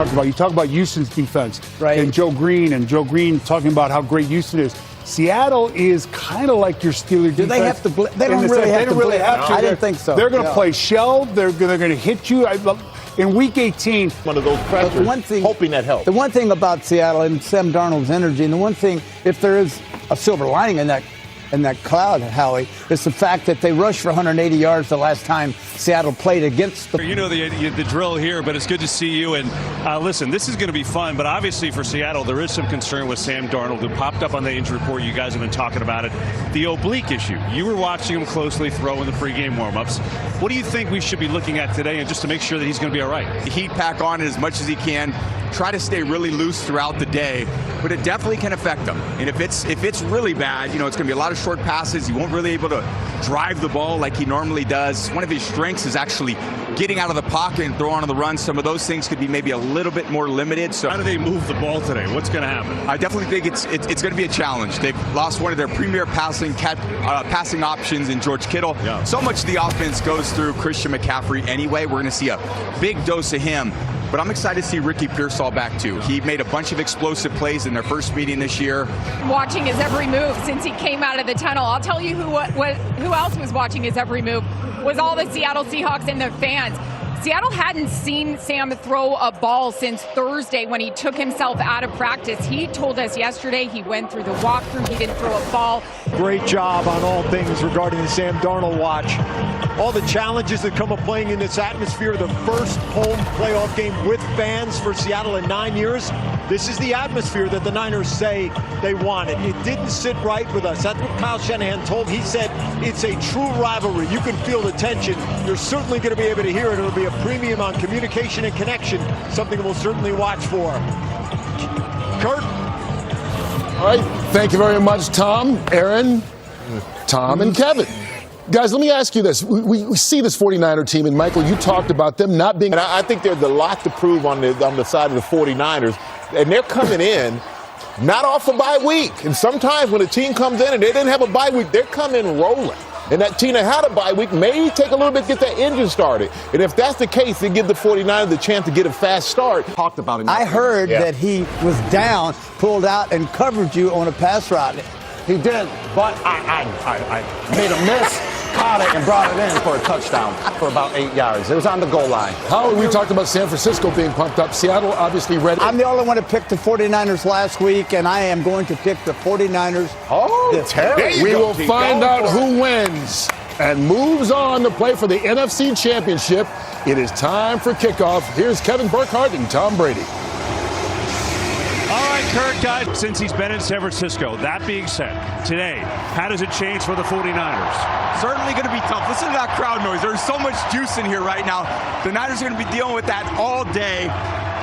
You talk about Houston's defense, right? And Joe Green talking about how great Houston is. Seattle is kind of like your Steelers defense. Do they have to blitz? They don't really have to blitz. I didn't think so. They're going to play shell. They're going to hit you. In Week 18, one of those pressures, hoping that helps. The one thing about Seattle and Sam Darnold's energy, and the one thing, if there is a silver lining in that cloud, Howie, is the fact that they rushed for 180 yards the last time Seattle played against the... You know the drill here, but it's good to see you. And listen, this is going to be fun, but obviously for Seattle, there is some concern with Sam Darnold, who popped up on the injury report. You guys have been talking about it. The oblique issue. You were watching him closely throw in the pregame warmups. What do you think we should be looking at today, and just to make sure that he's going to be all right? Heat pack on it as much as he can. Try to stay really loose throughout the day, but it definitely can affect him. And if it's really bad, it's going to be a lot of short passes. He won't really able to drive the ball like he normally does. One of his strengths is actually getting out of the pocket and throwing on the run. Some of those things could be maybe a little bit more limited. So how do they move the ball today? What's going to happen? I definitely think it's going to be a challenge. They've lost one of their premier passing options in George Kittle. Yeah. So much of the offense goes through Christian McCaffrey anyway. We're going to see a big dose of him. But I'm excited to see Ricky Pearsall back, too. He made a bunch of explosive plays in their first meeting this year. Watching his every move since he came out of the tunnel. I'll tell you who else was watching his every move was all the Seattle Seahawks and the fans. Seattle hadn't seen Sam throw a ball since Thursday when he took himself out of practice. He told us yesterday he went through the walkthrough. He didn't throw a ball. Great job on all things regarding the Sam Darnold watch. All the challenges that come with playing in this atmosphere. The first home playoff game with fans for Seattle in 9 years. This is the atmosphere that the Niners say they wanted. It didn't sit right with us. That's what Kyle Shanahan told me. He said it's a true rivalry. You can feel the tension. You're certainly going to be able to hear it. It'll be a premium on communication and connection, something we'll certainly watch for. Kurt? All right, thank you very much, Tom, Aaron, Tom, and Kevin. Guys, let me ask you this. We see this 49er team, and Michael, you talked about them not being... And I think there's a lot to prove on the side of the 49ers, and they're coming in not off a bye week. And sometimes when a team comes in and they didn't have a bye week, they're coming rolling. And that team that had a bye week may take a little bit to get that engine started. And if that's the case, they give the 49ers the chance to get a fast start. Talked about it. I heard that he was down, pulled out, and covered you on a pass route. He did, but I made a miss, caught it, and brought it in for a touchdown for about 8 yards. It was on the goal line. How we talked about San Francisco being pumped up. Seattle obviously ready. I'm the only one to pick the 49ers last week, and I am going to pick the 49ers. Oh, Terry. We will find out who wins and moves on to play for the NFC Championship. It is time for kickoff. Here's Kevin Burkhardt and Tom Brady. All right, Kurt, guys, since he's been in San Francisco, that being said, today, how does it change for the 49ers? Certainly going to be tough. Listen to that crowd noise. There's so much juice in here right now. The Niners are going to be dealing with that all day.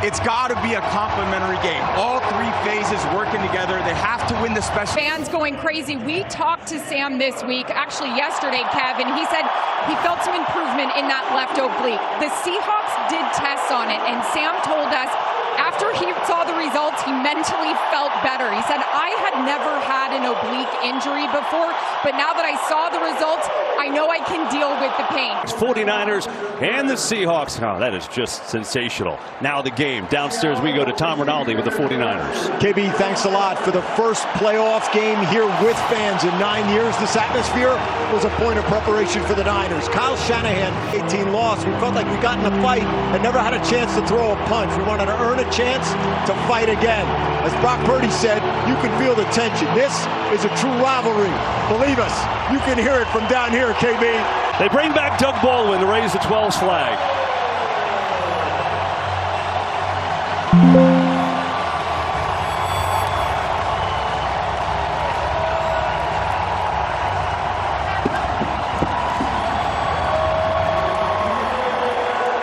It's got to be a complimentary game. All three phases working together. They have to win the special. Fans going crazy. We talked to Sam this week, actually yesterday, Kevin. He said he felt some improvement in that left oblique. The Seahawks did tests on it, and Sam told us after he saw the results, he mentally felt better. He said, I had never had an oblique injury before, but now that I saw the results, I know I can deal with the pain. 49ers and the Seahawks. Oh, that is just sensational. Now the game. Downstairs we go to Tom Rinaldi with the 49ers. KB, thanks a lot for the first playoff game here with fans in 9 years. This atmosphere was a point of preparation for the Niners. Kyle Shanahan, 18 loss. We felt like we got in a fight and never had a chance to throw a punch. We wanted to earn a chance to fight again. As Brock Purdy said, you can feel the tension. This is a true rivalry. Believe us, you can hear it from down here, KB. They bring back Doug Baldwin to raise the 12's flag.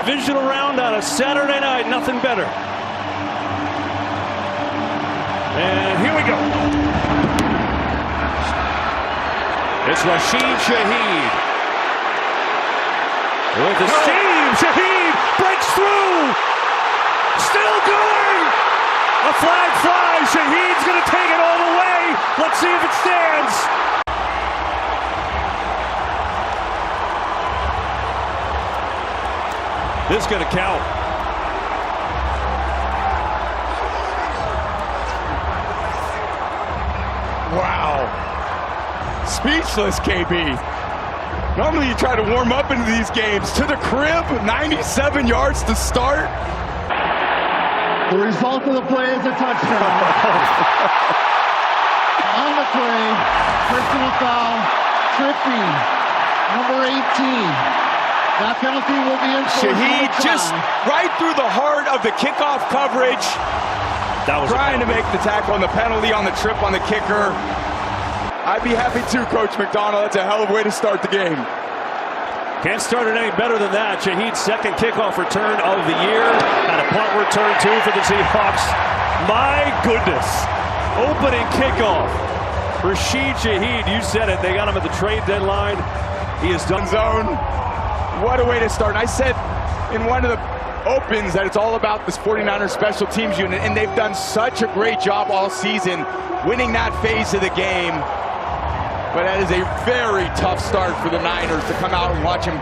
Divisional round on a Saturday night, nothing better. And here we go. It's Rashid Shaheed. With the steam, Shaheed breaks through. Still going. A flag flies. Shaheed's going to take it all the way. Let's see if it stands. This is going to count. speechless, KB. Normally you try to warm up into these games. To the crib, 97 yards to start. The result of the play is a touchdown. On the play, personal foul, tripping, number 18. That penalty will be enforced. Shaheed just right through the heart of the kickoff coverage. That was trying to make the tackle on the penalty on the trip on the kicker. I'd be happy too, Coach McDonald. That's a hell of a way to start the game. Can't start it any better than that. Shaheed's second kickoff return of the year. And a punt return, too, for the Seahawks. My goodness. Opening kickoff. Rashid Shaheed, you said it. They got him at the trade deadline. He is done. Zone. What a way to start. And I said in one of the opens that it's all about this 49ers special teams unit, and they've done such a great job all season winning that phase of the game. But that is a very tough start for the Niners to come out and watch him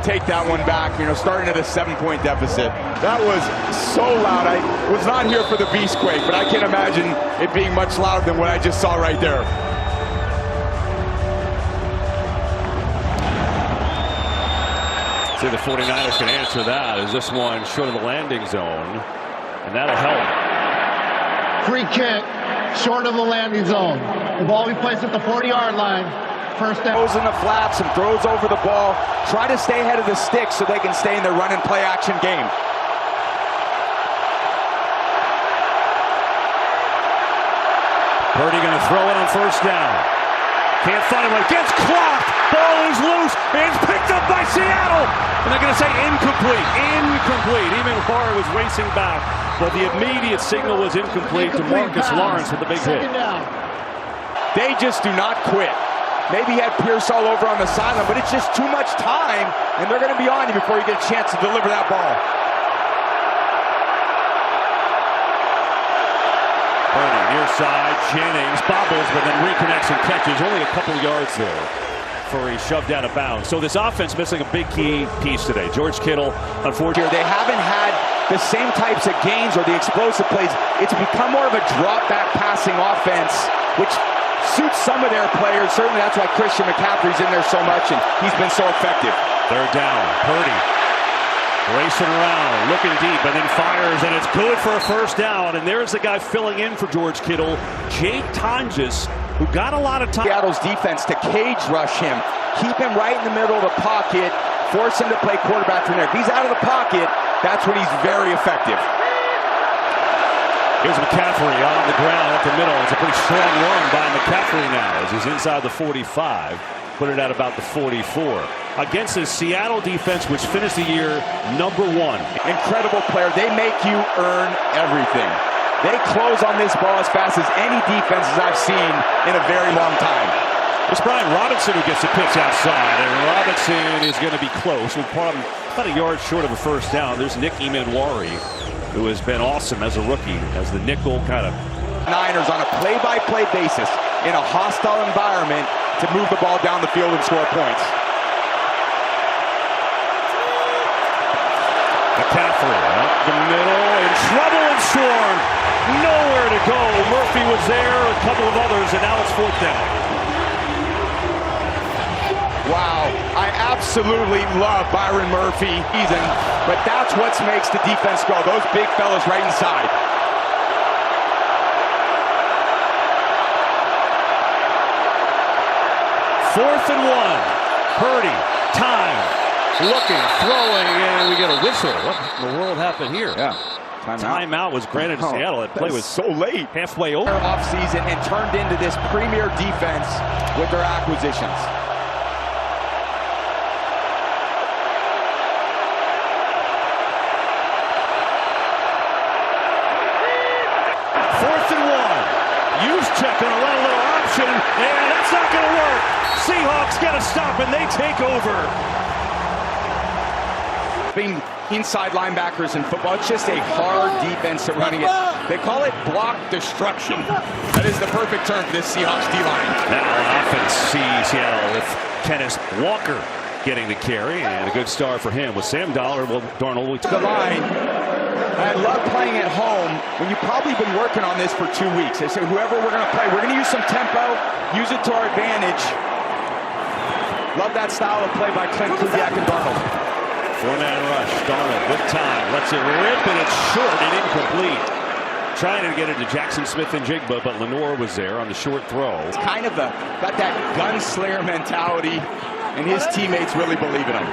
take that one back, starting at a 7-point deficit. That was so loud. I was not here for the Beastquake, but I can't imagine it being much louder than what I just saw right there. See, the 49ers can answer that as this one short of the landing zone, and that'll help. Free kick, short of the landing zone. The ball we placed at the 40-yard line. First down. Goes in the flats and throws over the ball. Try to stay ahead of the sticks so they can stay in their run and play action game. Purdy going to throw it on first down. Can't find him. Gets clocked. Ball is loose. It's picked up by Seattle. And they're going to say incomplete. Incomplete. Even Barr was racing back. But the immediate signal was incomplete to Marcus Lawrence with the big hit. They just do not quit. Maybe he had Pierce all over on the sideline, but it's just too much time, and they're going to be on you before you get a chance to deliver that ball. Purdy near side. Jennings bobbles, but then reconnects and catches. Only a couple yards there before he shoved out of bounds. So this offense missing a big key piece today. George Kittle, unfortunately. They haven't had the same types of gains or the explosive plays. It's become more of a drop-back passing offense, which suits some of their players. Certainly that's why Christian McCaffrey's in there so much, and he's been so effective. Third down. Purdy racing around, looking deep, and then fires, and it's good for a first down. And there's the guy filling in for George Kittle, Jake Tonjes, who got a lot of time. Seattle's defense to cage rush him, keep him right in the middle of the pocket, force him to play quarterback from there. If he's out of the pocket, that's when he's very effective. Here's McCaffrey on the ground at the middle. It's a pretty strong run by McCaffrey now as he's inside the 45. Put it at about the 44. Against the Seattle defense, which finished the year #1. Incredible player. They make you earn everything. They close on this ball as fast as any defenses I've seen in a very long time. It's Brian Robinson who gets the pitch outside, and Robinson is going to be close. About a yard short of a first down. There's Nick Emanwari, who has been awesome as a rookie, as the nickel kind of. Niners on a play-by-play basis in a hostile environment to move the ball down the field and score points. McCaffrey up the middle, in trouble and swarmed. Nowhere to go. Murphy was there, a couple of others, and now it's fourth down. Wow, I absolutely love Byron Murphy, but that's what makes the defense go. Those big fellas right inside. Fourth and 1. Purdy, time, looking, throwing, and we get a whistle. What in the world happened here? Yeah. Timeout was granted to Seattle. That play was so late. Halfway over. Off season and turned into this premier defense with their acquisitions. Fourth and 1. Use check on a little option, and that's not going to work. Seahawks get a stop, and they take over. Being inside linebackers in football, it's just a hard defense at running it. They call it block destruction. That is the perfect term for this Seahawks D-line. Now on offense, Seattle with Kenneth Walker getting the carry, and a good start for him with Sam Darnold. The line. I love playing at home when you've probably been working on this for 2 weeks. They say, whoever we're going to play, we're going to use some tempo, use it to our advantage, Love that style of play by Clint Kubiak and Darnold. Four-man rush. Darnold with time. Lets it rip, and it's short and incomplete. Trying to get it to Jackson Smith and Jigba, but Lenore was there on the short throw. It's kind of got that gunslinger mentality, and his teammates really believe in him.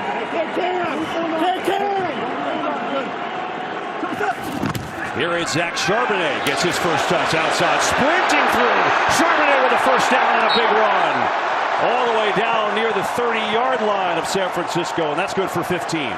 Here is Zach Charbonnet. Gets his first touch outside. Sprinting through. Charbonnet with a first down and a big run. All the way down near the 30-yard line of San Francisco, and that's good for 15.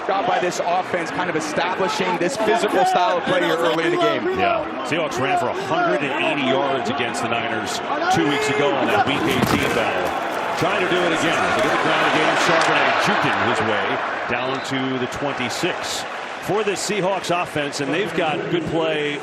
Job by this offense, kind of establishing this physical style of play here early in the game. Yeah, Seahawks ran for 180 yards against the Niners 2 weeks ago in that Week 18 battle. Trying to do it again. To get the ground again, Charbonnet juking his way down to the 26 for the Seahawks offense, and they've got good play.